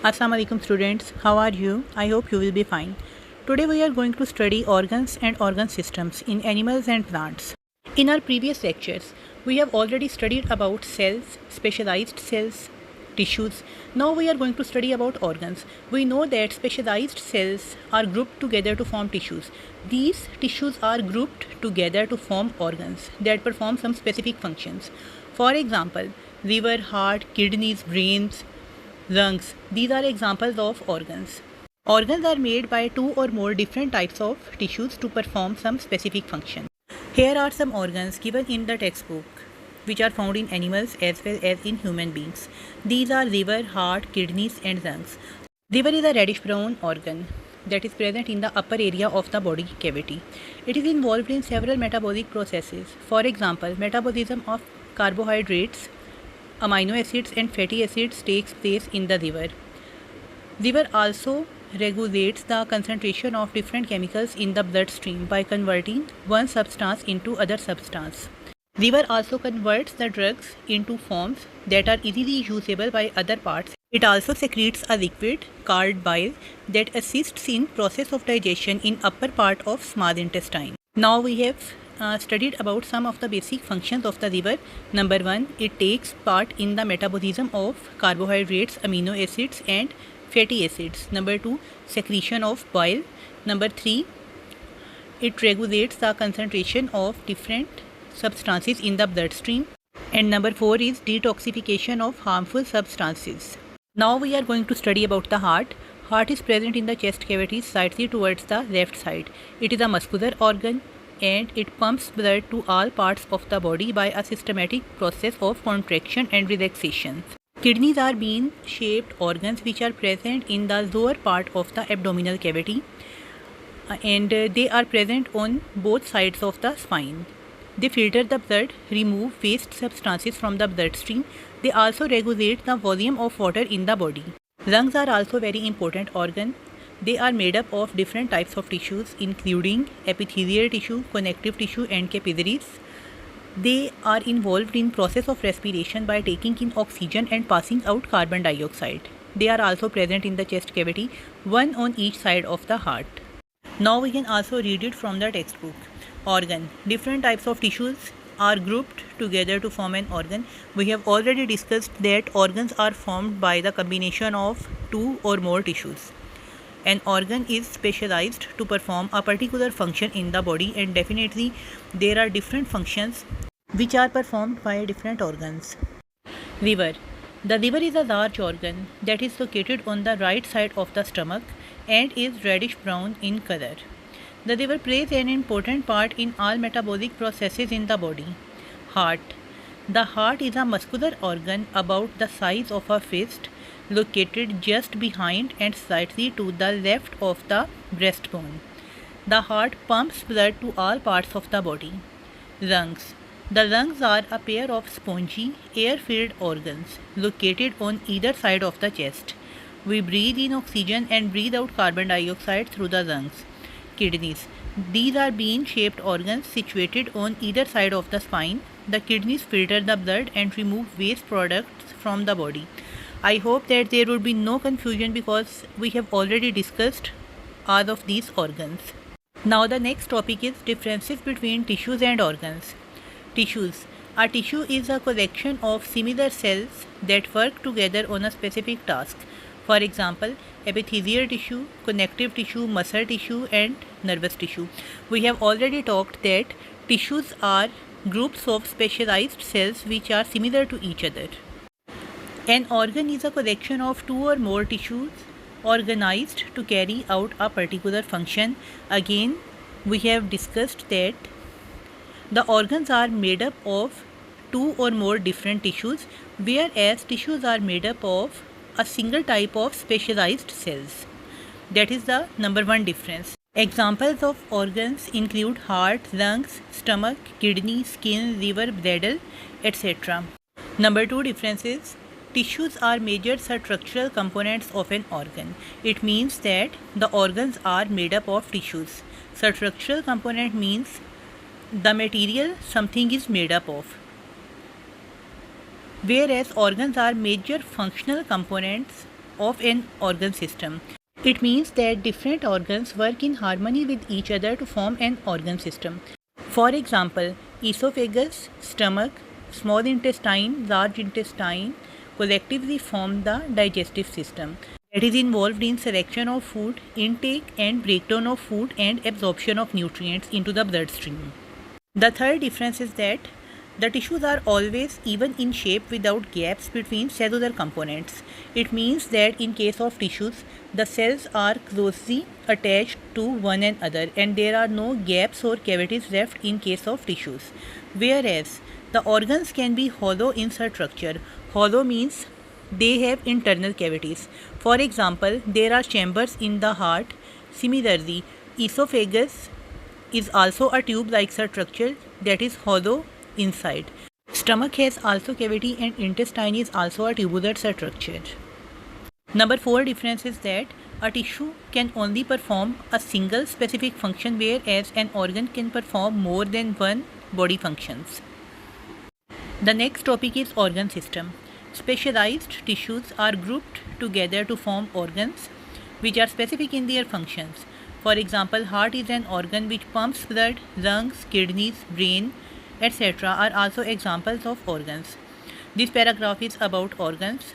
Assalamu alaikum students, how are you? I hope you will be fine. Today we are going to study organs and organ systems in animals and plants. In our previous lectures, we have already studied about cells, specialized cells, tissues. Now we are going to study about organs. We know that specialized cells are grouped together to form tissues. These tissues are grouped together to form organs that perform some specific functions. For example, liver, heart, kidneys, brains, lungs. These are examples of organs. Organs are made by two or more different types of tissues to perform some specific function. Here are some organs given in the textbook, which are found in animals as well as in human beings. These are liver, heart, kidneys, and lungs. Liver is a reddish brown organ that is present in the upper area of the body cavity. It is involved in several metabolic processes. For example, metabolism of carbohydrates, amino acids and fatty acids takes place in the liver. Liver also regulates the concentration of different chemicals in the bloodstream by converting one substance into other substance. Liver also converts the drugs into forms that are easily usable by other parts. It also secretes a liquid called bile that assists in process of digestion in upper part of small intestine. Now we have studied about some of the basic functions of the liver. Number 1, it takes part in the metabolism of carbohydrates, amino acids and fatty acids. Number 2, secretion of bile. Number 3, it regulates the concentration of different substances in the bloodstream. And number 4 is detoxification of harmful substances. Now we are going to study about the heart. Heart is present in the chest cavity slightly towards the left side. It is a muscular organ and it pumps blood to all parts of the body by a systematic process of contraction and relaxation. Kidneys are bean-shaped organs which are present in the lower part of the abdominal cavity and they are present on both sides of the spine. They filter the blood, remove waste substances from the bloodstream. They also regulate the volume of water in the body. Lungs are also very important organ. They are made up of different types of tissues including epithelial tissue, connective tissue and capillaries. They are involved in process of respiration by taking in oxygen and passing out carbon dioxide. They are also present in the chest cavity, one on each side of the heart. Now we can also read it from the textbook. Organ. Different types of tissues are grouped together to form an organ. We have already discussed that organs are formed by the combination of two or more tissues. An organ is specialized to perform a particular function in the body and definitely there are different functions which are performed by different organs. Liver. The liver is a large organ that is located on the right side of the stomach and is reddish brown in color. The liver plays an important part in all metabolic processes in the body. Heart. The heart is a muscular organ about the size of a fist, located just behind and slightly to the left of the breastbone. The heart pumps blood to all parts of the body. Lungs. The lungs are a pair of spongy, air-filled organs located on either side of the chest. We breathe in oxygen and breathe out carbon dioxide through the lungs. Kidneys. These are bean-shaped organs situated on either side of the spine. The kidneys filter the blood and remove waste products from the body. I hope that there would be no confusion because we have already discussed all of these organs. Now the next topic is differences between tissues and organs. Tissues. A tissue is a collection of similar cells that work together on a specific task. For example, epithelial tissue, connective tissue, muscle tissue and nervous tissue. We have already talked that tissues are groups of specialized cells which are similar to each other. An organ is a collection of two or more tissues organized to carry out a particular function. Again, we have discussed that the organs are made up of two or more different tissues, whereas tissues are made up of a single type of specialized cells. That is the number one difference. Examples of organs include heart, lungs, stomach, kidney, skin, liver, bladder, etc. Number two difference is tissues are major structural components of an organ. It means that the organs are made up of tissues. Structural component means the material something is made up of. Whereas organs are major functional components of an organ system. It means that different organs work in harmony with each other to form an organ system. For example, esophagus, stomach, small intestine, large intestine collectively form the digestive system that is involved in selection of food, intake and breakdown of food and absorption of nutrients into the bloodstream. The third difference is that the tissues are always even in shape without gaps between cellular components. It means that in case of tissues, the cells are closely attached to one another and there are no gaps or cavities left in case of tissues. Whereas the organs can be hollow in structure. Hollow means they have internal cavities. For example, there are chambers in the heart. Similarly, esophagus is also a tube-like structure that is hollow inside. Stomach has also cavity and intestine is also a tubular structure. Number 4 difference is that a tissue can only perform a single specific function whereas an organ can perform more than one body functions. The next topic is organ system. Specialized tissues are grouped together to form organs which are specific in their functions. For example, heart is an organ which pumps blood, lungs, kidneys, brain, etc. are also examples of organs. This paragraph is about organs.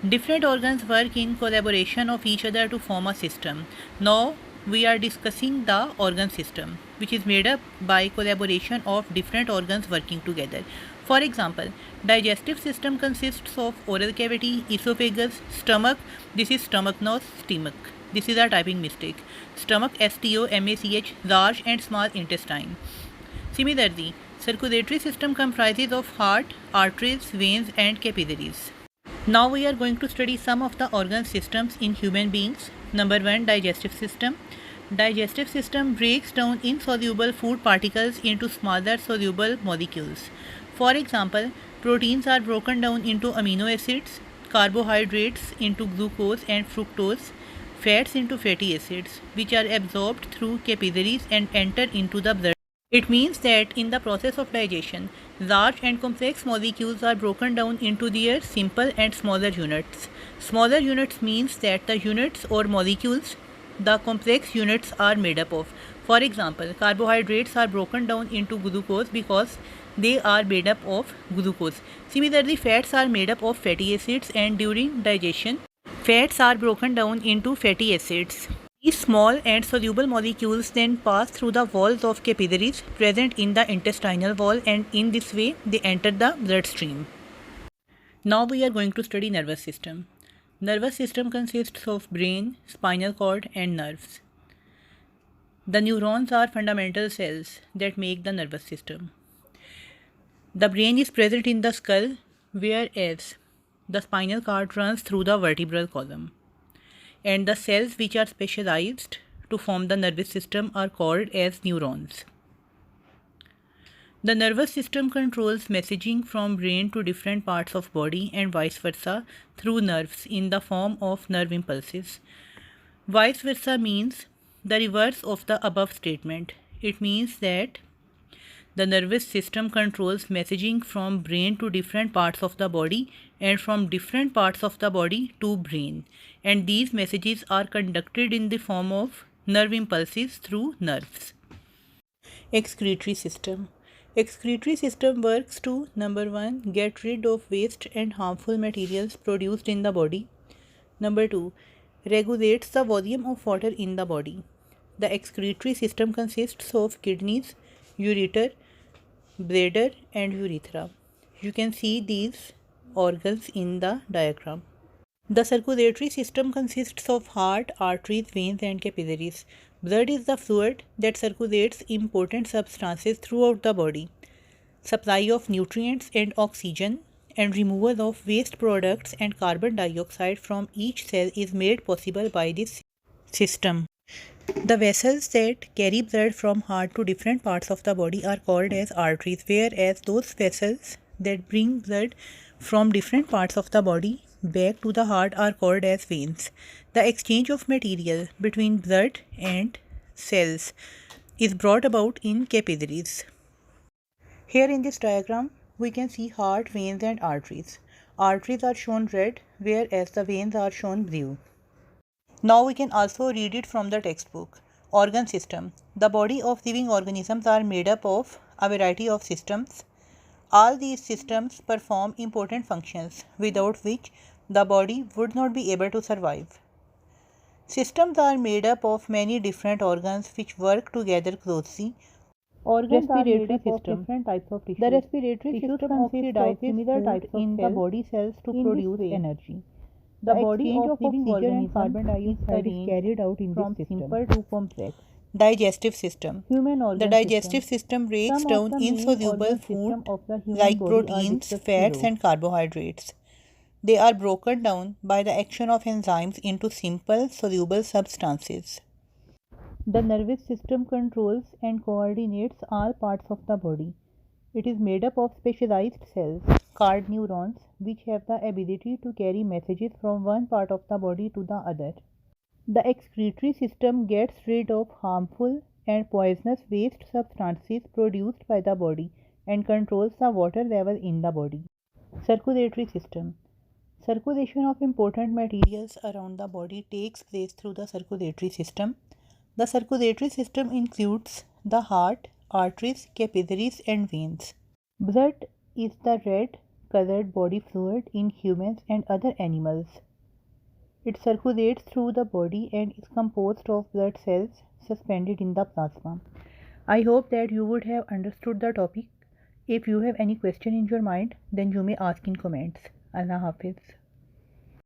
Different organs work in collaboration of each other to form a system. Now we are discussing the organ system, which is made up by collaboration of different organs working together. For example, digestive system consists of oral cavity, esophagus, stomach. This is stomach, not stomach. This is a typing mistake. Stomach, stomach, large and small intestine. Similarly, circulatory system comprises of heart, arteries, veins and capillaries. Now we are going to study some of the organ systems in human beings. Number 1, digestive system. Digestive system breaks down insoluble food particles into smaller soluble molecules. For example, proteins are broken down into amino acids, carbohydrates into glucose and fructose, fats into fatty acids, which are absorbed through capillaries and enter into the blood. It means that in the process of digestion, large and complex molecules are broken down into their simple and smaller units. Smaller units means that the units or molecules the complex units are made up of. For example, carbohydrates are broken down into glucose because they are made up of glucose. Similarly, fats are made up of fatty acids and during digestion, fats are broken down into fatty acids. These small and soluble molecules then pass through the walls of capillaries present in the intestinal wall and in this way they enter the bloodstream. Now we are going to study nervous system. Nervous system consists of brain, spinal cord and nerves. The neurons are fundamental cells that make the nervous system. The brain is present in the skull whereas the spinal cord runs through the vertebral column. And the cells which are specialized to form the nervous system are called as neurons. The nervous system controls messaging from brain to different parts of body and vice versa through nerves in the form of nerve impulses. Vice versa means the reverse of the above statement. It means that the nervous system controls messaging from brain to different parts of the body and from different parts of the body to brain. And these messages are conducted in the form of nerve impulses through nerves. Excretory system. Excretory system works to number 1, get rid of waste and harmful materials produced in the body. Number 2, regulates the volume of water in the body. The excretory system consists of kidneys, ureter, bladder and urethra. You can see these organs in the diagram. The circulatory system consists of heart, arteries, veins and capillaries. Blood is the fluid that circulates important substances throughout the body. Supply of nutrients and oxygen and removal of waste products and carbon dioxide from each cell is made possible by this system. The vessels that carry blood from heart to different parts of the body are called as arteries, whereas those vessels that bring blood from different parts of the body back to the heart are called as veins. The exchange of material between blood and cells is brought about in capillaries. Here in this diagram, we can see heart, veins and arteries. Arteries are shown red, whereas the veins are shown blue. Now we can also read it from the textbook. Organ system. The body of living organisms are made up of a variety of systems. All these systems perform important functions, without which the body would not be able to survive. Systems are made up of many different organs which work together closely. Organs are made up of different types of tissues. The respiratory system oxidizes similar types of in the body cells to produce energy. The body of living oxygen and carbon dioxide is carried out in this system. Simple to complex. Digestive system. The digestive system breaks down insoluble food like proteins, fats, and carbohydrates. They are broken down by the action of enzymes into simple soluble substances. The nervous system controls and coordinates all parts of the body. It is made up of specialized cells called neurons, which have the ability to carry messages from one part of the body to the other. The excretory system gets rid of harmful and poisonous waste substances produced by the body and controls the water level in the body. Circulatory system. Circulation of important materials around the body takes place through the circulatory system. The circulatory system includes the heart, arteries, capillaries, and veins. Blood is the red colored body fluid in humans and other animals. It circulates through the body and is composed of blood cells suspended in the plasma. I hope that you would have understood the topic. If you have any question in your mind, then you may ask in comments. Allah Hafiz.